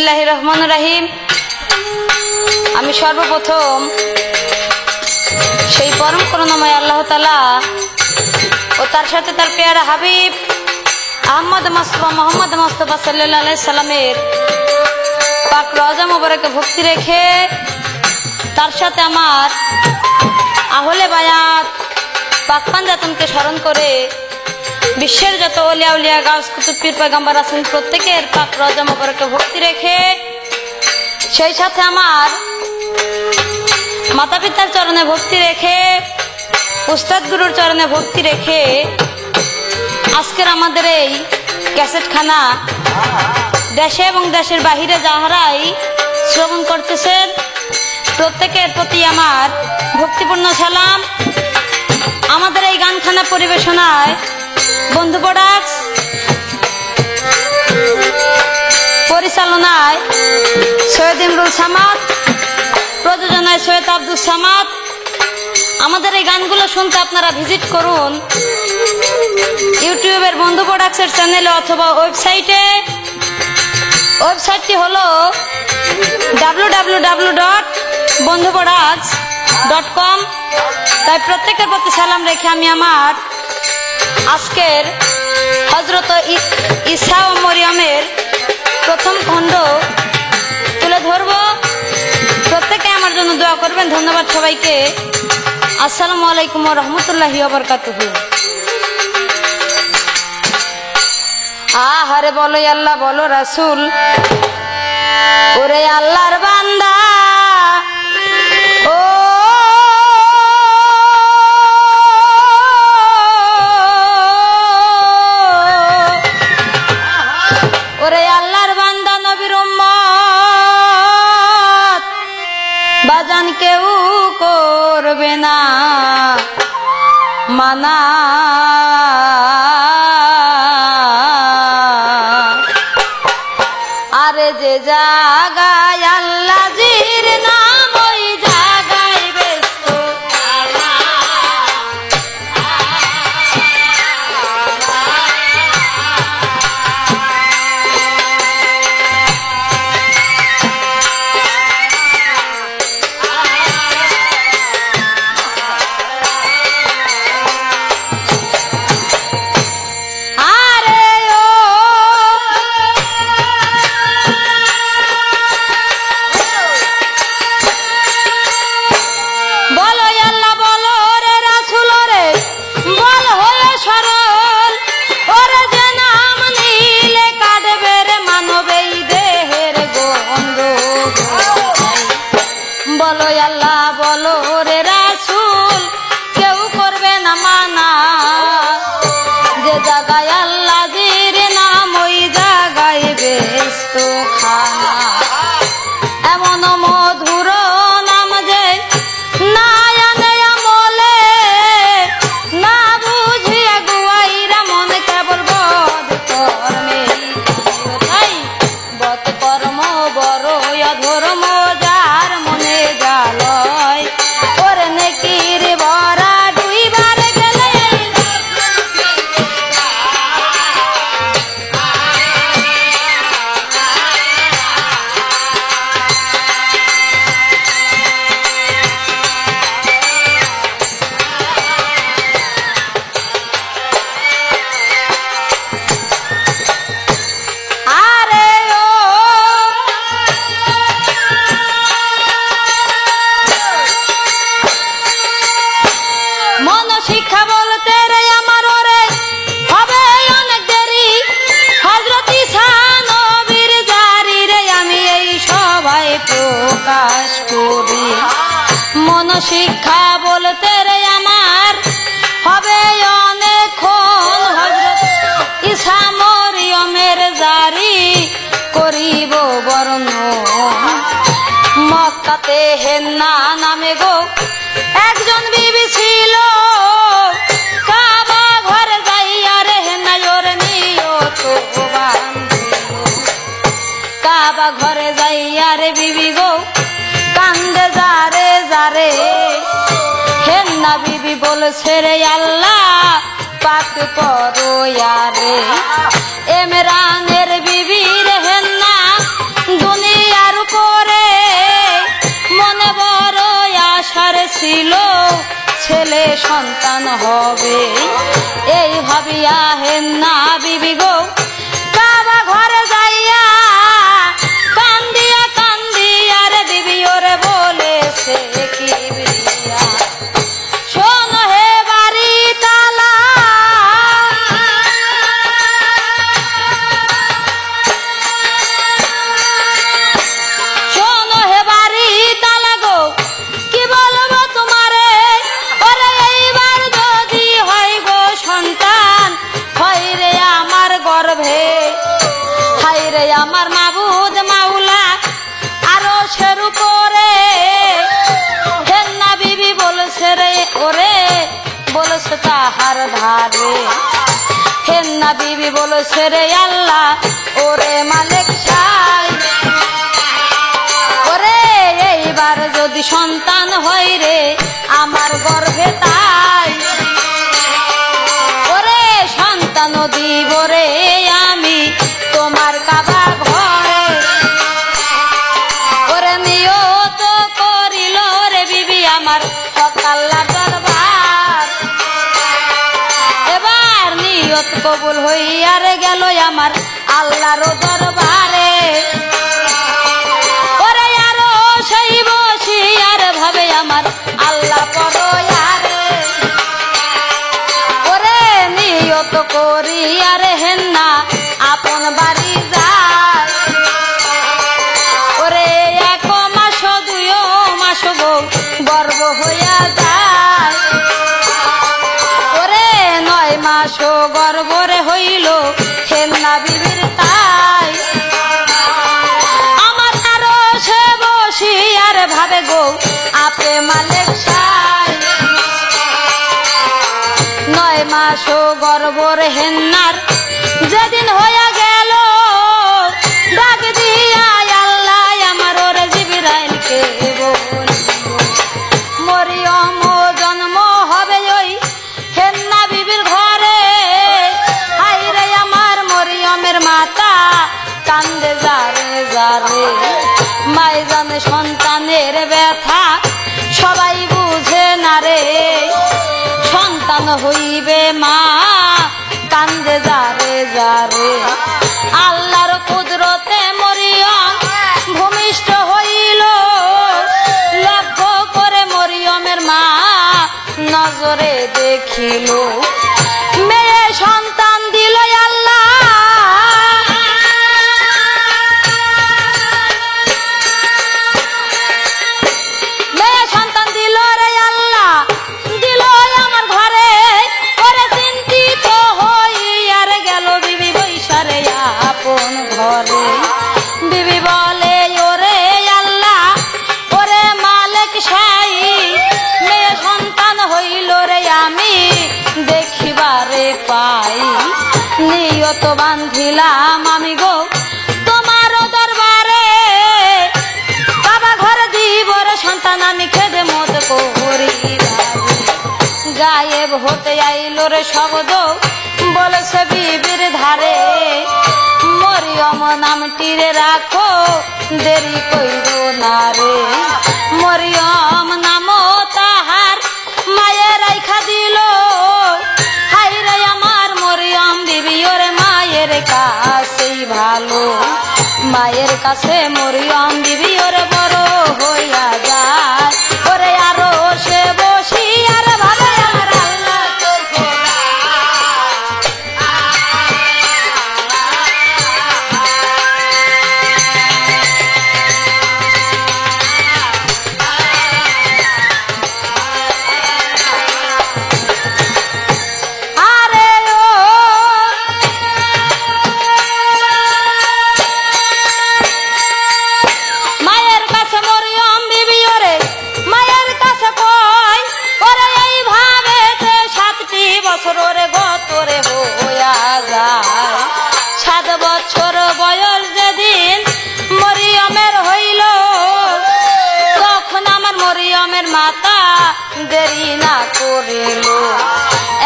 বিসমিল্লাহির রহমানির রহিম। আমি সর্বপ্রথম সেই পরম করুণাময় আল্লাহ তাআলা ও তার সাথে তার পেয়ারা হাবিব মোহাম্মদ মুস্তাফা সাল্লাল্লাহু আলাইহি সাল্লামের পাক রওজা মুবারকে ভক্তি রেখে তার সাথে আমার আহলে বায়াত পাক পাঞ্জাতনকে স্মরণ করে বিশ্বের যত ওলিয়া উলিয়া গাউস কুতুব পীর পয়গম্বর আছেন প্রত্যেকের পাক রওজা মুবারকে ভক্তি রেখে সেই সাথে আমার মাতা পিতার চরণে ভক্তি রেখে উস্তাদ গুরুর চরণে ভক্তি রেখে আজকের আমাদের এই ক্যাসেটখানা দেশে এবং দেশের বাহিরে যাহারাই শ্রবণ করতেছেন প্রত্যেকের প্রতি আমার ভক্তিপূর্ণ সালাম। আমাদের এই গানখানা পরিবেশনায় বন্ধু প্রোডাক্টস, পরিচালনায় সৈয়দ ইমরুল সামাদ, প্রযোজনায় সৈয়দ আব্দুল সামাদ। আমাদের এই গানগুলো শুনতে আপনারা ভিজিট করুন ইউটিউবের বন্ধু প্রোডাক্টসের চ্যানেলে অথবা ওয়েবসাইটে। ওয়েবসাইটটি হলো www.bondhuproducts.com। তাই প্রত্যেকের প্রতি সালাম রেখে আমি আমার আজকের হযরত ঈসা ও মরিয়মের প্রথম খণ্ড তুলে ধরব। প্রত্যেকে আমার জন্য দোয়া করবেন। ধন্যবাদ সবাইকে। আসসালামু আলাইকুম ওয়া রাহমাতুল্লাহি ওয়া বারাকাতুহু। আহারে বলো আল্লাহ বলো রাসূল, ওরে আল্লাহর বান্দা ও ওরে আল্লাহর বান্দা নবীর উম্মত বাজান কেউ করবে না মানা। আরে যে জাগায় আল্লাহ জির নাম ওই জাগায় ব্যস্ত শিক্ষা বলতে রে আমার হবে অনেকক্ষণ হযরত ঈসা মরিয়মের জারি করিব বর্ণন। মক্কাতে হেন্না নামে গো একজন বিবি ছিল, কাবা ঘরে যাইয়া রে হেন্না ওর নিয়ত বান্ধিল। কাবা ঘরে যাইয়া রে বিবি গো কান্দে যারে যারে হেন্না বিবি বলছে রে আল্লাহ পাক করো ইয়ারে। এমরানের বিবি রে হেন্না দুনিয়া তাহার ধারে। হেন্না বিবি বলেছে রে আল্লাহ ওরে মালিক সাই, ওরে এইবার যদি সন্তান হয় রে আমার গর্ভে তাই, ওরে সন্তান দিব রে আমি তোমার কাবা ঘরে। ওরে নিয়ত করিল রে বিবি আমার হক আল্লাহর দরবার, এবার নিয়ত কবুল হইয়া রে গেল আমার আল্লাহর দরবারে। ওরে আরো সেই বসি আর ভাবে আমার আল্লাহ পরয়ারে, ওরে নিয়ত করি আর হেন্না আপন বাড়ি যায়। ওরে 1 মাস 2 মাস গো গর্ব হইয়া যায়, ওরে 9 মাস গর্ভরে হইল হেন্না বিবির তাই। আমার আরো সে বসি আর ভাবে গো আপে মালিক সাই, 9 মাস গর্ভর হেন্নার যেদিন হইয়া গেল ডাক দিয়া আল্লাহ আমার ওরে জিবরাইলকে বলিল মরিয়ম জন্ম হবে ওই হেন্না বিবির ঘরে। হাই রে আমার মরিয়মের মাতা কান্দে যারে যারে, মায় জানে সন্তানের ব্যথা সবাই বুঝে না রে, সন্তান হইবে মা কান্দে যারে যারে। আল্লাহর কুদরতে মরিয়ম ভূমিষ্ঠ হইল, লক্ষ্য করে মরিয়মের মা নজরে দেখিল মেয়ে সন্তান দিল আল্লাহ। মেয়ে সন্তান দিল রে আল্লাহ দিল আমার ঘরে, ওরে চিন্তিত হইয়ার গেল বিবি বৈশারে আপন ঘরে। বিবি বলে ওরে আল্লাহ ওরে মালিক সাই, মেয়ে সন্তান হইল রে আমি দেখিবারে পাই। নিয়ত বান্ধিলাম আমি গো তোমার দরবারে, বাবা ঘরে দিব রে সন্তান আমি খেদমত করি। গায়েব হতে আইল রে শব্দ বলেছে বিবির ধারে, মরিয়ম নামটি রে রাখো দেরি কইরো না রে। মরিয়ম নাম তাহার মায়ের রাইখা দিল, হাই রে আমার মরিয়ম বিবি ওরে মায়ের কাছেই ভালো, মায়ের কাছে মরিয়ম বিবি ওরে বড় হইয়া যায়। ওরে আরো সে বসি আর ভাবে আমার আল্লাহ তোর খোদা। আরে ও মায়ের কাছে মরিয়ম বিবি ওরে মায়ের কাছে কই, ওরে এইভাবে 7টি বছর ওরে গতরে হইয়া যায়। 7 বছর বয়স যেদিন মরিয়মের হইল, তখন আমার মরিয়মের মাতা দেরি না করিল,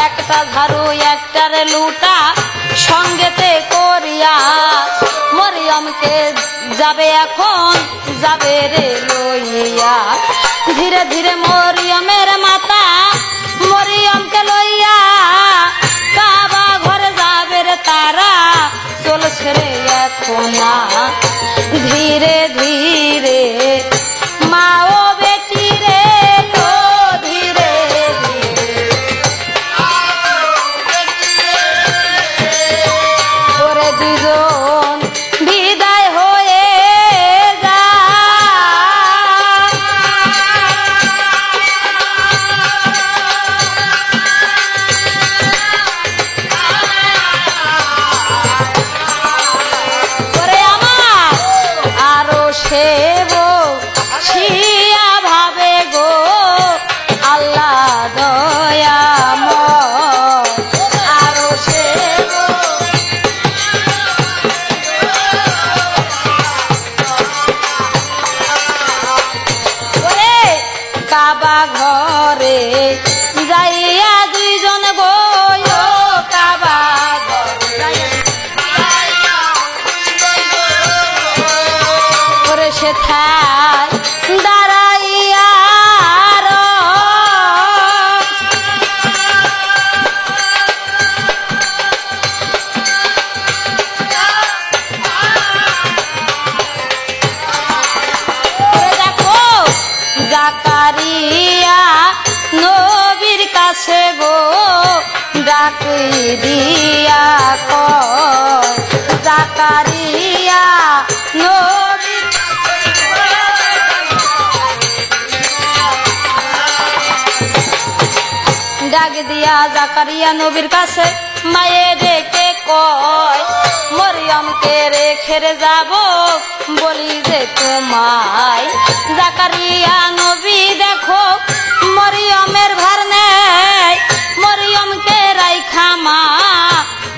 একটা ঝাড়ু একটার লুটা সঙ্গেতে করিয়া মরিয়মকে যাবে এখন যাবে রে লইয়া। ধীরে ধীরে মরিয়মের মাতা মরিয়মকে লইয়া কাবা ঘরে যাবে রে তারা, চলছে রে এখন ধীরে ধীরে মা ও বেটি রে ও ধীরে ধীরে। ওরে দুজন বিদায় হয়ে যায়। ওরে আমার আরো কাবা ঘরে যাইয়া দুইজন গো কাবা ঘরে সেথায় দাঁড়াইয়া জাকারিয়া নবীর কাছে গো ডাক দিয়া কয় জাকারিয়া নবীর ডাক দিয়া জাকারিয়া নবীর কাছে মায়ে ডেকে কয় মরিয়মকে রেখে যাব বলি যে তোমায় জাকারিয়া নবী দেখো মরিয়মের ভার নেই মরিয়মকে রাইখা মা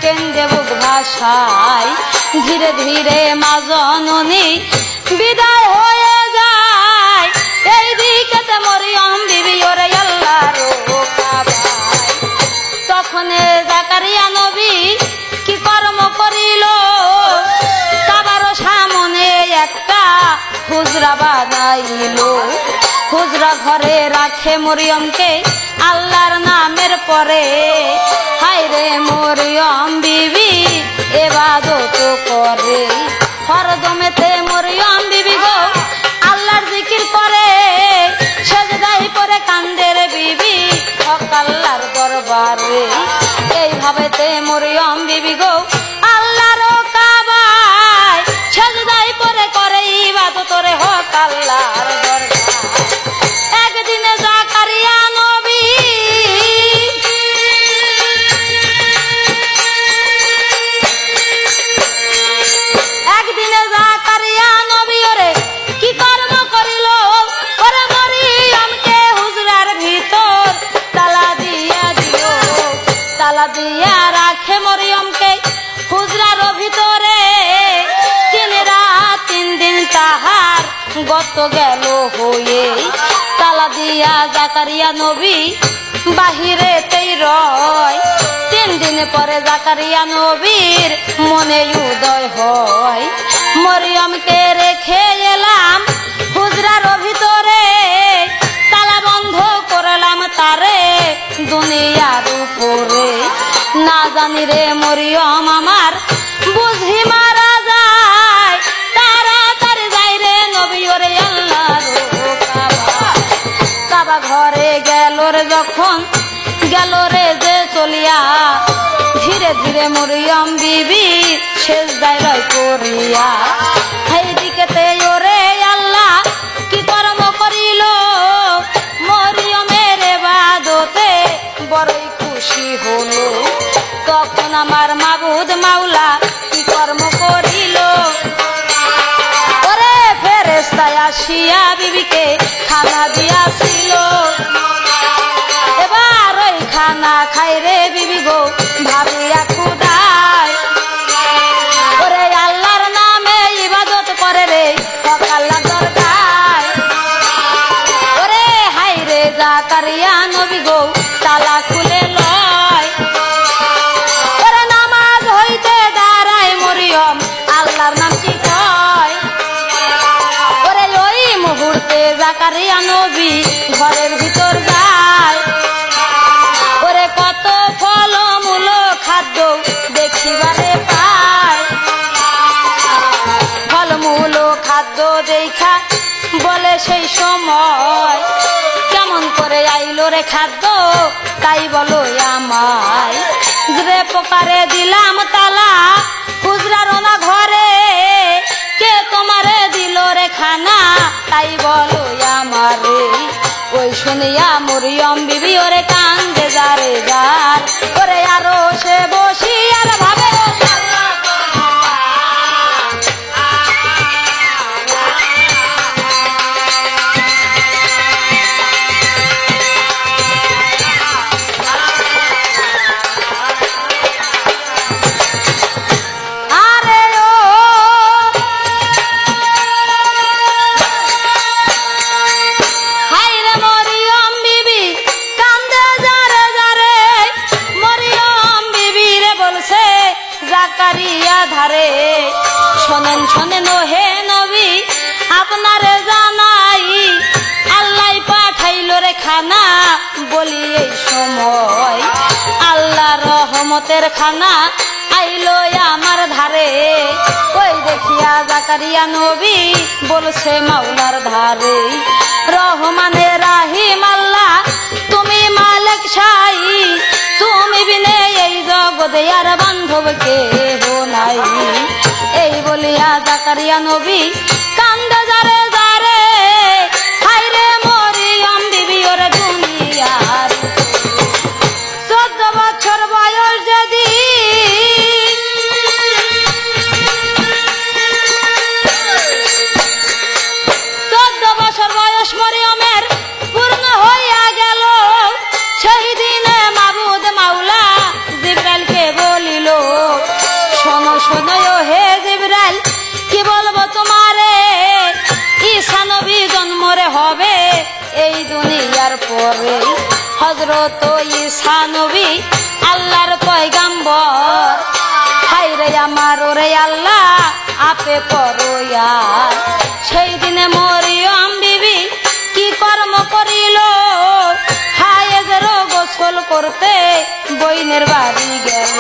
কেন্দ্রে বুক ভাষায় ধীরে ধীরে মা জননী বিদায় হয়ে যায় এই দিকে মরিয়ম বিবি ওরে আল্লাহর কাবায় তখন জাকারিয়া নবী কি কর্ম করিল কাবার সামনে একটা হুজরা বানাইল হুজরা ঘরে রাখে মরিয়মকে আল্লাহর নামের পরে হায়রে মরিয়ম বিবি ইবাদত করে হরদমেতে মরিয়ম বিবি গো আল্লাহর জিকির করে সেজদায় পড়ে কান্দের বিবি হক আল্লাহর দরবারে এইভাবেতে মরিয়ম বিবি গো আল্লাহর কাবায় সেজদায় পড়ে করে ইবাদত রে হক আল্লাহর দরবারে একদিন জাকারিয়া নবী ওরে কি কর্ম করিল ওরে মরিয়মকে হুজরার ভিতর তালা দিয়া দিল তালা দিয়া রাখে মরিয়মকে হুজরার ভিতরে 3 রাত 3 দিন তাহার গত গেল হয়ে তালা দিয়া জাকারিয়া নবী বাহিরেতেই রয় 3 দিন পরে জাকারিয়া নবীর মনে উদয় হয় মরিয়মকে রেখে এলাম হুজরার ভিতরে তালা বন্ধ করলাম তারে দুনিয়ার উপরে না জানি রে মরিয়ম আমার বুঝি মারা যায় তাড়াতাড়ি যাই রে নবী ওরে আল্লাহর কাবা ঘরে গেল রে যখন গেল রে যে চলিয়া ধীরে ধীরে মরিয়ম বিবি সেজদায় রয় করিয়া এইদিকেতে ওরে আল্লাহ কি কর্ম করিল মরিয়মের ইবাদতে বড়ই খুশি হলো তখন আমার মাবুদ মাওলা কি কর্ম করিল ওরে ফেরেশতায় আসিয়া বিবিকে খানা দিয়াছিল এবার ওই খানা খাই রে বিবি গো ভাবিয়া খুদায় ওরে আল্লাহর নামে ইবাদত করে রে হক আল্লাহর দরগায় ওরে হাই রে জাকারিয়া নবী গো তালা খুলে লয় ওরে নামাজ হইতে দাঁড়ায় মরিয়ম আল্লাহর নাম কি কয় ওরে ওই মুহূর্তে জাকারিয়া নবী ঘরের ভিতর যায় ওরে কত ফলমূল খাদ্য দেখিবারে পায় ফলমূল খাদ্য দেখা বলে সেই সময় কেমন করে আইলো রে খাদ্য তাই বলো আমায় যে প্রকারে দিলাম তালা হুজরার না ঘরে কে তোমারে দিল রে খানা তাই বলো আমারে ওই শুনিয়া মরিয়ম বিবি ওরে কান্দে যারে যার ওরে আরো সে বসি আর ভাবে রহমতের খানা আইলো আমার ধারে। ওই দেখিয়া জাকারিয়া নবী বলছে মাওলার ধারে, রহমানে রাহিম আল্লাহ তুমি মালিক শাই, তুমি বিনে এই জগতে আর বান্ধব কেহ নাই। এই বলিয়া জাকারিয়া নবী কান্দে যারে যারে, হায়রে মরিয়ম বিবি ওরে দুনিয়ার। 14 বছর বয়স যদি 14 বছর বয়স মরিয়মের পূর্ণ হইয়া গেল, সেই দিনে মাবুদ মাওলা জিবরাইলকে বলিল, শোনো শোনো হে জিবরাইল, কি বলবো তোমারে, ঈসা নবী জন্মরে হবে এই দুনিয়ার পরে। হযরত ঈসা নবী আল্লাহর পয়গাম্বর, হায়রে আমার ওরে আল্লাহ আপে করোয়া। সেই দিনে মরিয়ম বিবি কি কর্ম করিল, হায়েজের গোসল করতে বইনের বাড়ি গেল।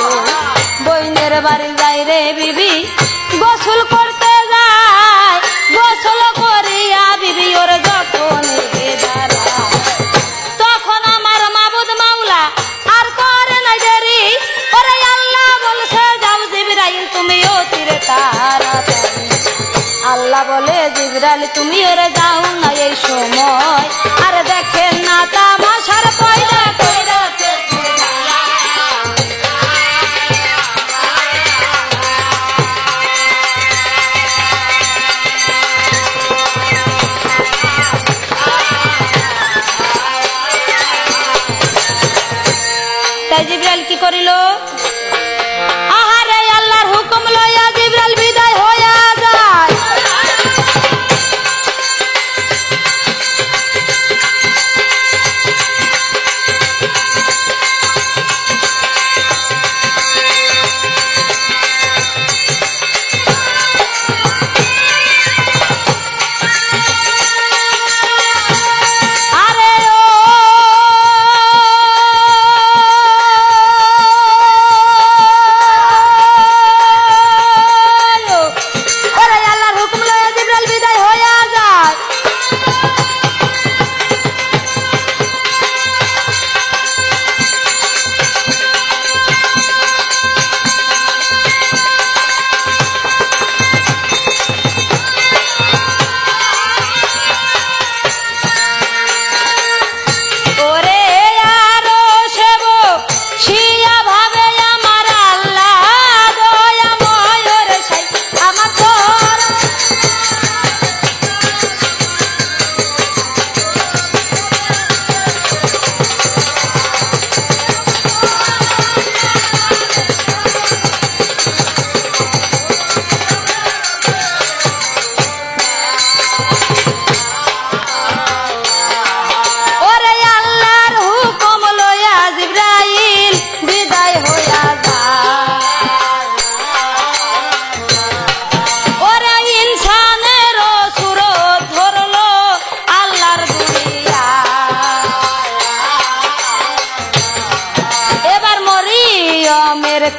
বইনের বাড়ি যাই রে বিবি গোসল করতে যায়, গোসল করিয়া বিবি ওর যখন দাঁড়ায়, তখন আমার মাবুদ মাওলা আর করে নাই দেরি, ওরে আল্লাহ বলছে যাও জিবরাইল তুমি অতিরে তাড়াতাড়ি। আল্লাহ বলে জিবরাইল তুমি ওরে যাও না এই সময়, আর দেখেন না তামাশার পয়দা কইরাছে। তাই জিবরাইল কি করিল, আহারে আল্লাহর হুকুম লইয়া জিবরাইল বিদায় হইয়া যায়।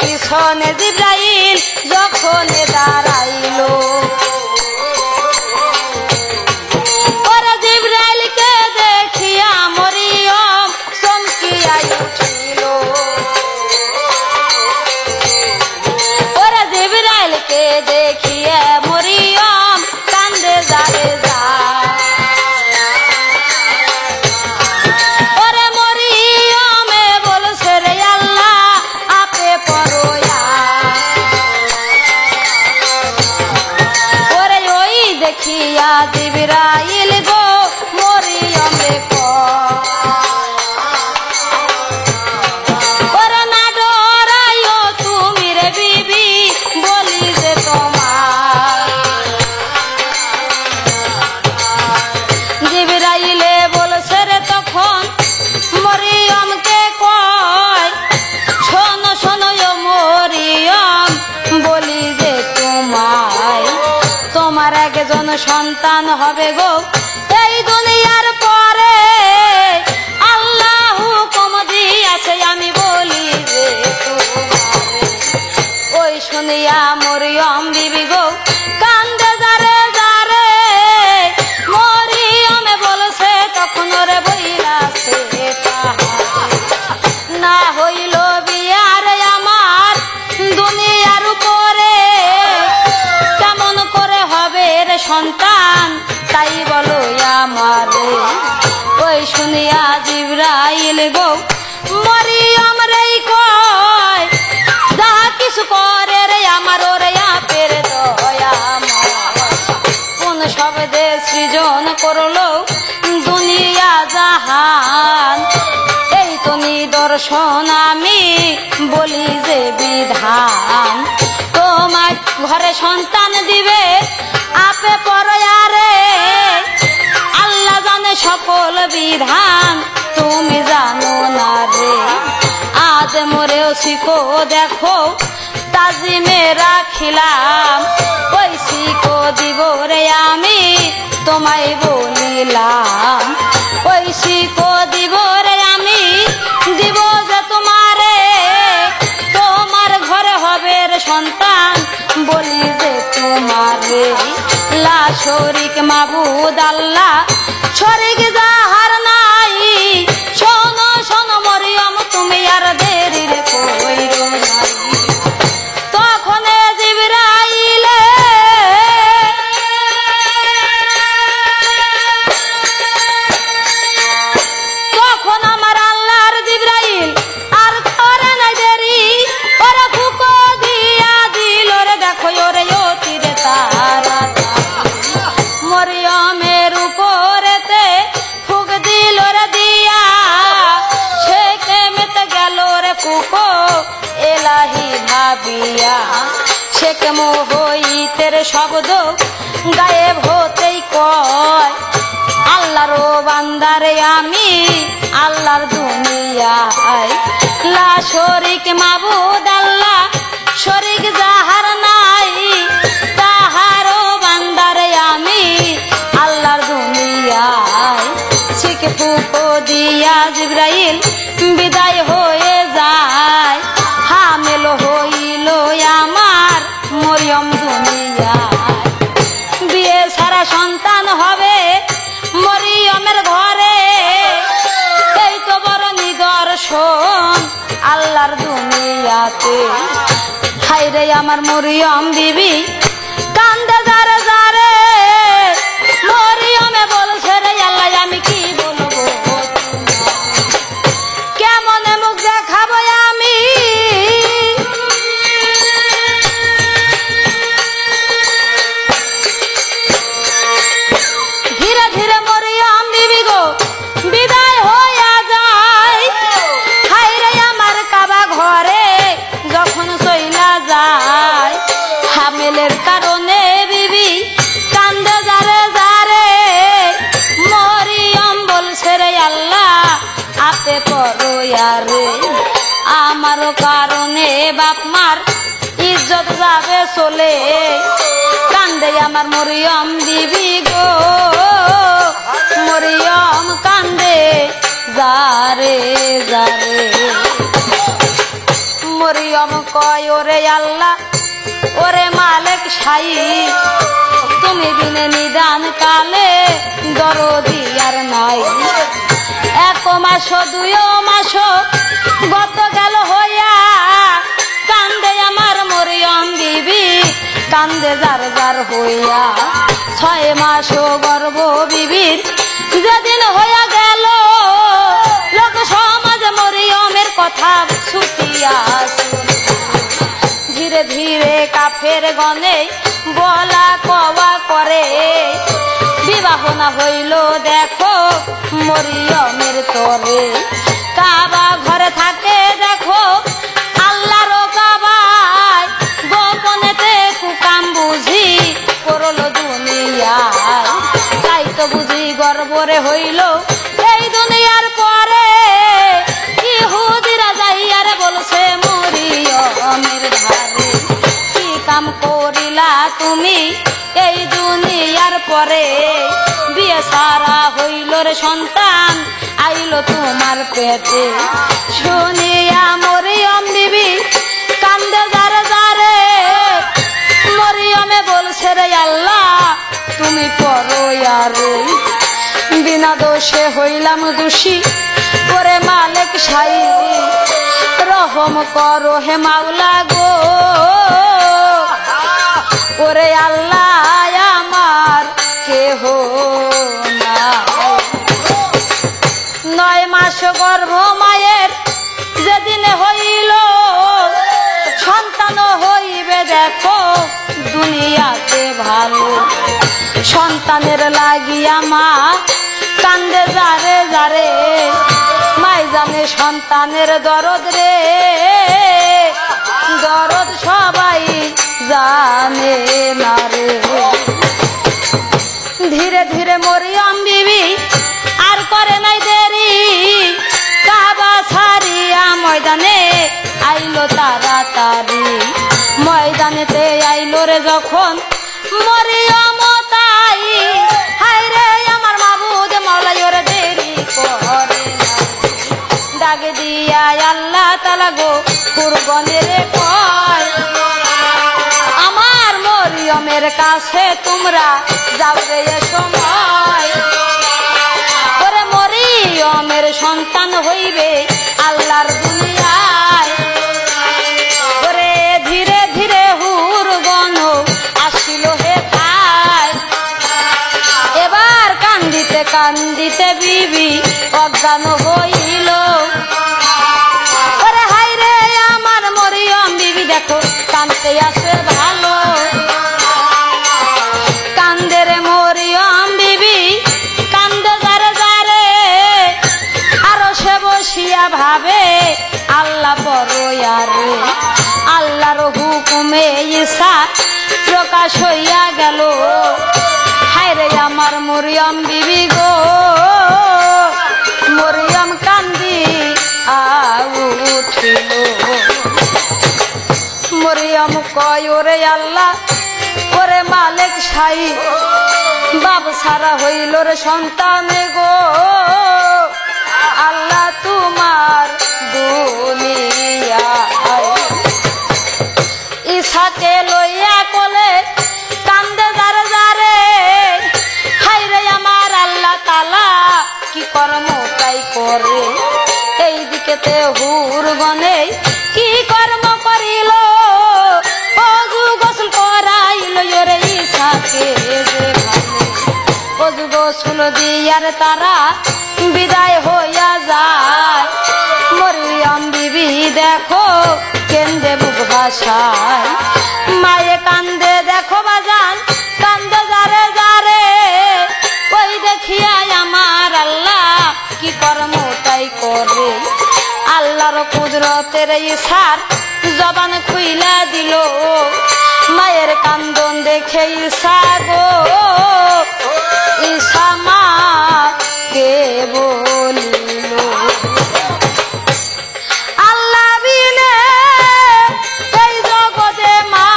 পিছনে জিবরাইল যখন দাঁড়াইল, ওরে জিবরাইলকে দেখিয়া মরিয়ম চমকিয়া উঠিল, ওরে জিবরাইলকে দেখিয়া মরিয়ম কান্দে যারে যা, ওরে মরিয়মে বলছে রে আল্লাহ আপে পরোয়া, ওরে ওই দেখিয়া জিবরাইল গো মরিয়ম রে ওরে না ডরাইও তুমি রে বিবি বলি যে তোমার, জিবরাইলে বলছে রে তখন মরিয়মকে কয় শোনো শোনো মরিয়ম বলি যে তোমায়, তোমার একজন সন্তান হবে গো এই দুনিয়ার পরে, আল্লাহ হুকুম দিয়াছে আমি বলি যে তোমায়। বলিয়া জিবরাইল গো মরিয়ম রে কয় যা কিছু করে রে আমার ওরে আপের দয়াময় কোন শব্দে সৃজন করলো দুনিয়া জাহান এই তো নিদর্শন আমি বলি যে বিধান তোমার ঘরে সন্তান দিবে আপে পরয়ারে আল্লাহ জানে সকল বিধান তুমি জানো না রে আজ মরেও শিখো দেখো তাজিমে রাখিলাম ওই শিখো দিব রে আমি তোমায় বলিলাম ওই শিখো দিব রে আমি দিব যে তোমারে তোমার ঘরে হবে রে সন্তান বলি যে তোমারে লা শরীক মাবুদ আল্লাহ শরীক যাহার নাই শোনো শোনো মরিয়ম তুমি আর দেরি রে কইরো নাই তখন জিবরাইলে তখন আমার আল্লাহর জিবরাইল আর করে না দেরি ওরে ফুকো দিয়া দিল রে দেখো ওরে অতিরে তারা মরিয়মের উপরেতে ফুক দিল রে দিয়া সে কেমেতে গেল রে ফুকো এলাহি ভাবিয়া সে কেমো হইতে রে শব্দ গায়েব হতেই কয় আল্লাহর বান্দারে আমি আল্লাহর দুনিয়ায় লা শরীক মাবুদ আল্লাহ শরীক যাহার নাই তাহার বান্দারে আমি আল্লাহর দুনিয়ায় শিখে ফুকো দিয়া জিবরাইল বিদায় হয়ে যায় হামেল হইল আমার মরিয়ম দুনিয়ায় বিয়ে সারা সন্তান হবে মরিয়মের ঘরে এই তো বড় নিদর্শন আল্লাহর দুনিয়াতে হায়রে আমার মরিয়ম বিবি কান্দে যারে যারে মরিয়মে বলছে রে আল্লাহ আমি কি বলবো কেমনে মুখ দেখাবো আমি ধীরে ধীরে মরিয়ম বিবি গো বিদায় হইয়া যায় হায়রে আমার কাবা ঘরে যখন চইলা যায় হামেলের কারণে বিবি কান্দে যারে যারে মরিয়ম বলছে রে আল্লাহ আপে পরয়ারে আমারও কারণে বাপ মার ইজ্জত যাবে চলে কান্দে আমার মরিয়ম বিবি গো মরিয়ম কান্দে যারে যারে মরিয়ম কয় ওরে আল্লাহ ওরে মালিক সাই তুমি বিনে নিদান কালে দরদি আর নাই এক মাস দুই মাস গত গেল হইয়া কান্দে আমার মরিয়ম বিবি কান্দে যার যার হইয়া 6 মাস গর্ভ বিবির যেদিন হইয়া গেল লোক সমাজ মরিয়মের কথা ছুটিয়া ধীরে ধীরে কাফের গনে বলা কওয়া করে বিবাহ না হইল দেখো মরিয়মের তরে কাবা ঘরে থাকে দেখো আল্লাহর কাবায় গোপনেতে কুকাম বুঝি করল দুনিয়ায় তাই তো বুঝি গর্বরে হইল এই দুনিয়ার পরে ইহুদিরা যাইয়ারে বলছে মরিয়মের ধারে কি কাম করিলা তুমি এই দুনিয়ার পরে বিয়ে সারা হইল রে সন্তান আইল তোমার পেটে শুনিয়া মরিয়ম বিবি কান্দে যারে যারে মরিয়মে বলছে রে আল্লাহ তুমি পরয়ারে বিনা দোষে হইলাম দোষী ওরে মালিক সাই রহম করো হে মাওলা গো ওরে আল্লাহ আমার কেহ প্রকাশ গর্ভ মায়ের যেদিন হইল সন্তান হইবে দেখো দুনিয়াতে ভালো। সন্তানের লাগিয়া মা কান্দে যারে যারে, মাই জানে সন্তানের দরদ রে, দরদ সবাই জানে না রে। ধীরে ধীরে মরিয়ম বিবি আর করে নাই দেরি, কাবা ছাড়িয়া ময়দানে আইলো তাড়াতাড়ি। ময়দানেতে আইলো রে যখন মরিয়ম তাই, হায় রে আমার মাবুদ মাওলাই ওরে দেরি করে ডাকে দিয়া আল্লাহ তাআলা গো কুরবানের কয়, আমার মরিয়মের কাছে তোমরা যাও রে এ সময়। ওরে মরিয়মের সন্তান হইবে আল্লাহর দুনিয়ায়। ওরে ধীরে ধীরে হুরগণ আসিল হে তাই, এবার কান্দিতে কান্দিতে বিবি অজ্ঞান হইল। ওরে হায় রে আমার মরিয়ম বিবি দেখো কান্দতে আসে ভালো, কান্দে রে মরিয়ম বিবি কান্দে যারে যারে, আরো সে বসিয়া ভাবে আল্লাহ বড় আরে। আল্লাহর হুকুমে ঈসা প্রকাশ হইয়া গেল, হায় রে আমার মরিয়ম বিবি গো, মরিয়ম কান্দি উঠিল। মরিয়ম কয় ওরে আল্লাহ ওরে মালিক সাই, বাপ সারা হইল রে সন্তান গো, আল্লাহ তোমার দুনিয়ায়। ঈসাকে লইয়া কোলে কান্দে যারে যারে, হায় রে আমার আল্লাহ তাআলা কি কর্ম তাই করে। এই দিকেতে হুরগণে কি কর্ম করিল, ওযু গোসল করাইল ওরে ঈসাকে যে ভালো। ওযু গোসল দিয়ার তারা বিদায় হইয়া যায়। মরিয়ম বিবি দেখো কেন্দে বুক ভাষায়, মায়ে কান্দে দেখো বাজান কান্দে যারে যারে, ওই দেখিয়া আমার আল্লাহ কি কর্ম তাই করে। আল্লাহর কুদরতের ইশার জবান খুইলা দিল, মায়ের কান্দন দেখে ঈসা গো, ঈসা মা কে বলিল আল্লাহ বিনে এই জগতে মা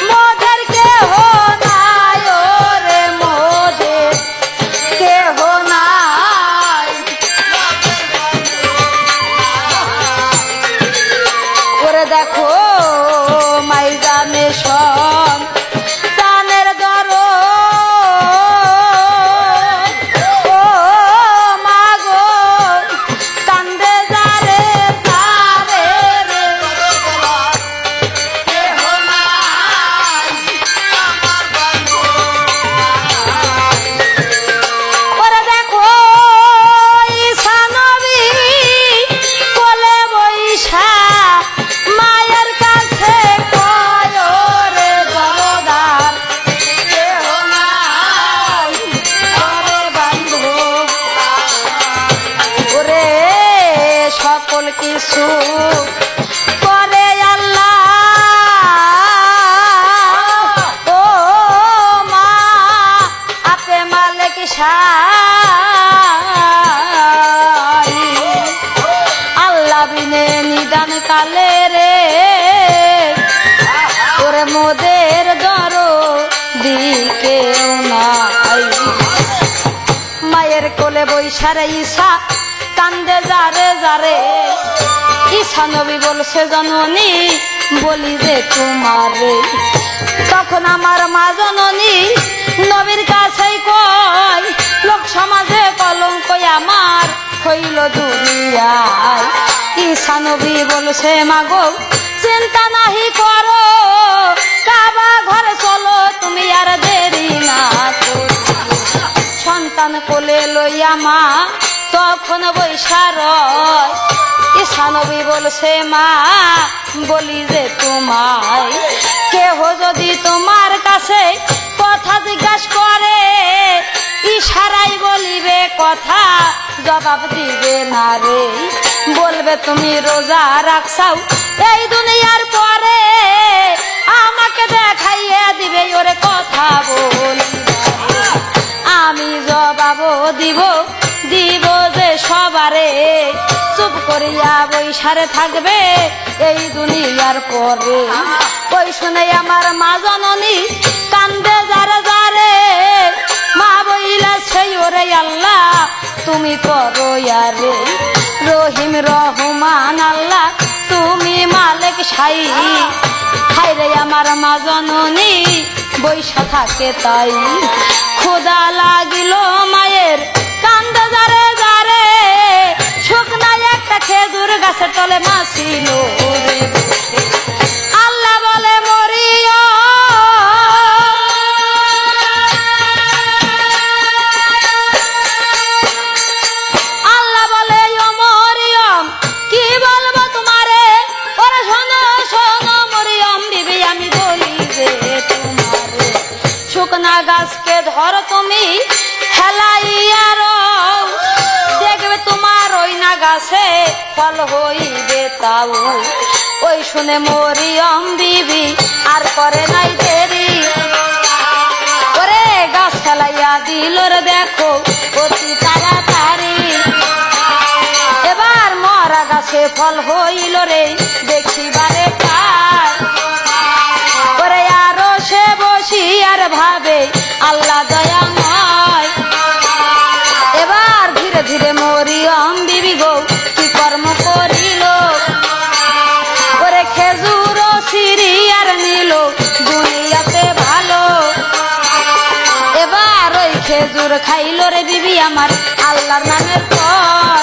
মোদের কেহ নাই, ওরে মোদের কেহ নাই। ওরে দেখো মাই জানে সন্তানের দরদ, ও মা গো কান্দে যারে যারে রে, কেহ নাই আমার বন্ধু। ওরে দেখো ঈসা নবী কোলে বইসা মায়ের কাছে কয় ওরে জরদার কেহ নাই ওরে বন্ধু। ওরে সকল কিছু করে আল্লাহ, ও মা আপে মালিক সাই। আল্লাহ বিনে নিদান কালে রে, ওরে মোদের দর দিকে নাই। মায়ের কোলে বৈশারে ঈসা কান্দে যারে যারে, ঈসা নবী বলছে জননী বলি যে তোমারে। তখন আমার মা জননী নবীর কাছেই কয়, লোক সমাজে কলঙ্ক আমার হইল দুনিয়ায়। ঈসা নবী বলছে মাগো চিন্তা নাহি করো, কাবা ঘরে চলো তুমি আর দেরি না করো। সন্তান কোলে লইয়া মা তখন বৈশার ঈসা নবী বলছে মা বলি যে তোমায় কেহ যদি তোমার কাছে কথা জিজ্ঞাসা করে ইশারাই বলিবে কথা জবাব দিবে না রে বলবে তুমি রোজা রাখছাও এই দুনিয়ার পরে আমাকে দেখাইয়া দিবে ওরে কথা বলি আমি জবাব দিব দিব যে সবারে চুপ করিয়া বৈশারে থাকবে এই দুনিয়ার পরে ওই শুনে আমার মা জননী কান্দে যারে যারে মা বইলা সেই ওরে আল্লাহ তুমি করো ইয়ারে রহিম রহমান আল্লাহ তুমি মালিক সাই হায়রে আমার মা জননী বৈশা থাকে তাই খোদা লাগিল মায়ের কান্দে যারে যারে শুকনা একটা খেজুর গাছের তলে মাছিল আল্লাহ বলে মরিয়া আল্লাহ বলে ও মরিয়ম কি বলবো তোমারে ওরে শোনো শোনো মরিয়ম বিবি আমি বলি যে তোমারে শুকনা গাছকে ধরো তুমি হেলাইয়া দেখবে তোমার ওই না গাছে ফল হইবে তাও ওই শুনে মরিয়ম বিবি আর করে নাই দেরি ওরে গাছ ফেলাইয়া দিল রে দেখো অতি তাড়াতাড়ি এবার মরা গাছে ফল হইল রে দেখিবারে পায় ওরে আরো সে বসি আর ভাবে আল্লাহ দয়াময় এবার ধীরে ধীরে মরিয়ম বিবি গো কি কর্ম করিল ওরে খেজুর সিঁড়ি আর নিল দুনিয়াতে ভালো এবার ওই খেজুর খাইল রে বিবি আমার আল্লাহর নামের পর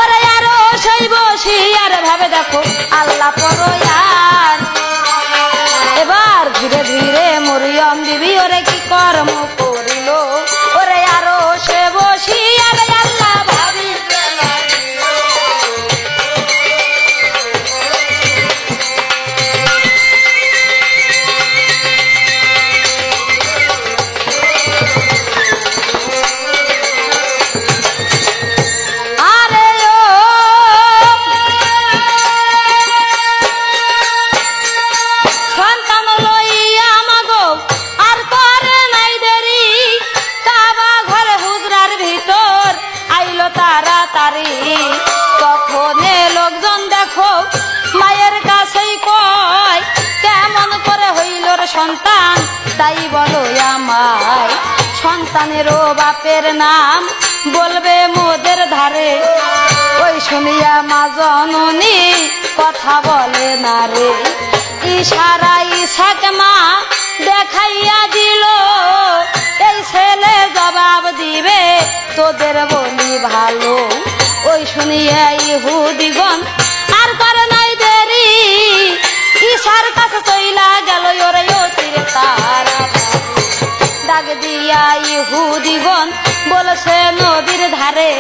ওরে আরো সেই বসি আর ভাবে দেখো আল্লাহ পরয়ার এবার ধীরে ধীরে মরিয়ম বিবি ওরে কি কর্ম করিল ওরে আরো সে বসি আর আল্লাহ ভাবি আরে ও সন্তান লইয়া মাগো আর করে নাই দেরি কাবা ঘরে হুজরার ভিতর আইলো তাড়াতাড়ি তখন লোকজন দেখো মায়ের কাছেই কয় কেমন করে হইল রে সন্তান তাই বলো আমায় সন্তানেরও বাপের নাম বলবে মোদের ধারে ওই শুনিয়া মা জননী কথা বলে না রে ইশারা ইসাকে মা দেখাইয়া দিল এই ছেলে জবাব দিবে তোদের বলি ভালো ওই শুনিয়া ইহুদিগণ আর করে নাই দেরি ঈশার কাছে চইলা গেল ওরে অতির তারা ডাক দিয়া ইহুদিগণ বলছে নদীর ধারে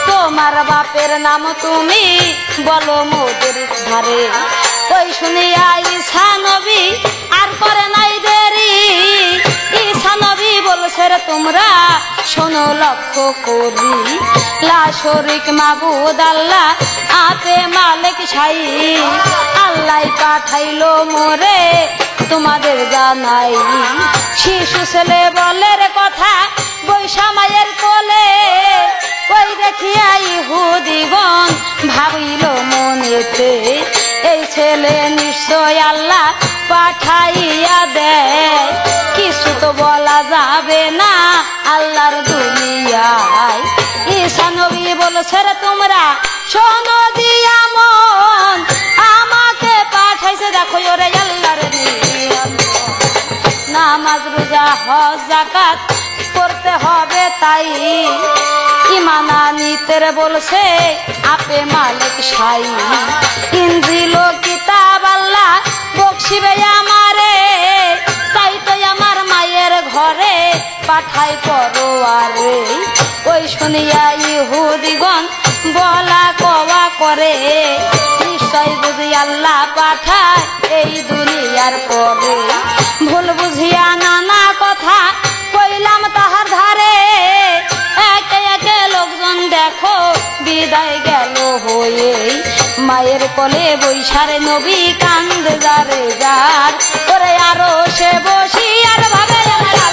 তোমার বাপের নাম তুমি বলো মোদের ধারে ওই শুনিয়া ঈসা নবী আর করে নাই দেরি ঈসা নবী বলছে রে তোমরা শোনো লক্ষ্য করি লা শরীক মাবুদ আল্লাহ আপে মালিক সাই আল্লাহ পাঠাইলো মোরে তোমাদের জানাই শিশু ছেলে বলে রে কথা বৈশা মায়ের কোলে ওই দেখিয়া ইহুদিগণ ভাবিল মনেতে এই ছেলে নিশ্চয় আল্লাহ পাঠাইয়া দেয় কিছু তো বলা যাবে না আল্লাহর দুনিয়ায় ঈসা নবী বলছে রে তোমরা শোনো দিয়া মন আমাকে পাঠাইছে দেখো ওরে আল্লাহর নিয়ম নামাজ রোজা হজ যাকাত করতে হবে তাই ইমান আনিতে বলছে আপে মালিক সাই ইনজিল কিতাব আল্লাহ বকশিবে আমারে তাই তো আমার মায়ের ঘরে পাঠাই পরোয়ারে ওই শুনিয়া ইহুদিগণ বলা কওয়া করে, নিশ্চয় বুঝি আল্লাহ পাঠায় এই দুনিয়ার পরে। ভুল বুঝিয়া নানা কথা কইলাম তাহার ধারে, একে একে লোকজন দেখো বিদায় গেল হয়ে। মায়ের কোলে বৈশারে নবী কান্দে যারে যার, ওরে আরো সে বসি আর ভাবে আল্লাহ।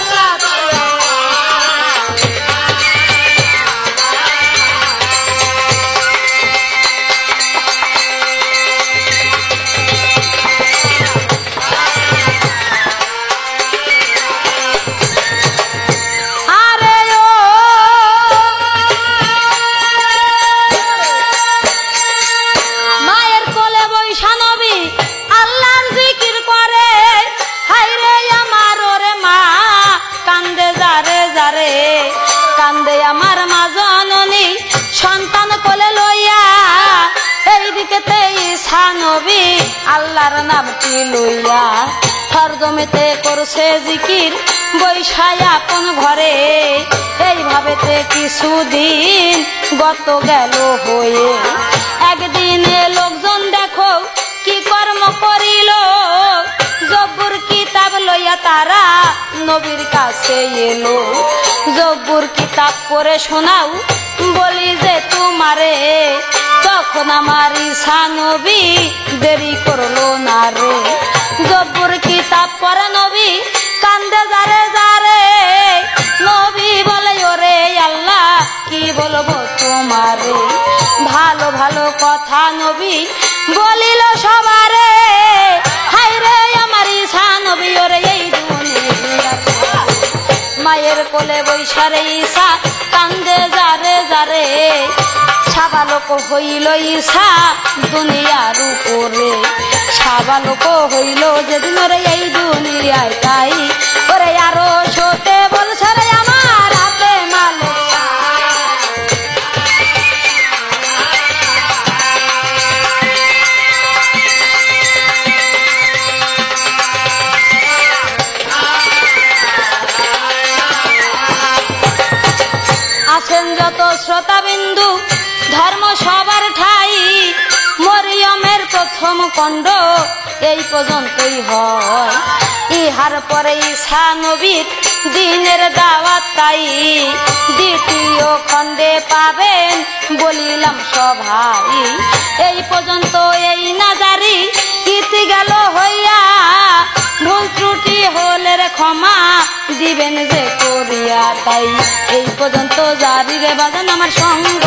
কান্দে আমার মা জননী সন্তান কোলে লইয়া, এইদিকে ঈসা নবী আল্লাহর নামটি লইয়া। হরদমেতে করছে জিকির বৈশায় আপন ঘরে, এইভাবেতে কিছুদিন গত গেল হয়ে। একদিনে লোকজন দেখো কি কর্ম করিল, জব্বুর কিতাব লইয়া তারা নবীর কাছে এলো। জব্বুর কিতাব পড়ে শোনাও বলি যে তোমারে, তখন আমার ঈসা নবী দেরি করলো না রে। জব্বুর কিতাব পড়ে নবী কান্দে যারে যারে, নবী বলে ওরে আল্লাহ কি বলবো তোমারে। ভালো ভালো কথা নবী বলিল সবারে, হায়রে আমার ঈসা নবী ওরে এই দুনিয়ার। মায়ের কোলে বৈশারে ঈসা কান্দে যারে যারে, সাবালক হইল ঈসা দুনিয়ার উপরে। সাবালক হইল যেদিন ওরে এই দুনিয়ায়, তাই ওরে আরো সতে বলছে রে আমার হাতে মালিক। আছেন যত শ্রোতাবিন্দু ধর্ম সবার ঠাই, মরিয়মের প্রথম খণ্ড এই পর্যন্তই হয়। ইহার পরে ঈসা নবীর দিনের দাওয়াত, তাই দ্বিতীয় খণ্ডে পাবেন বলিলাম সভাই। এই পর্যন্ত এই না জারি ইতি গেল হইয়া, ভুল ত্রুটি হলে রে ক্ষমা দিবেন যে করিয়া। তাই এই পর্যন্ত জারি রে বাজান আমার সঙ্গ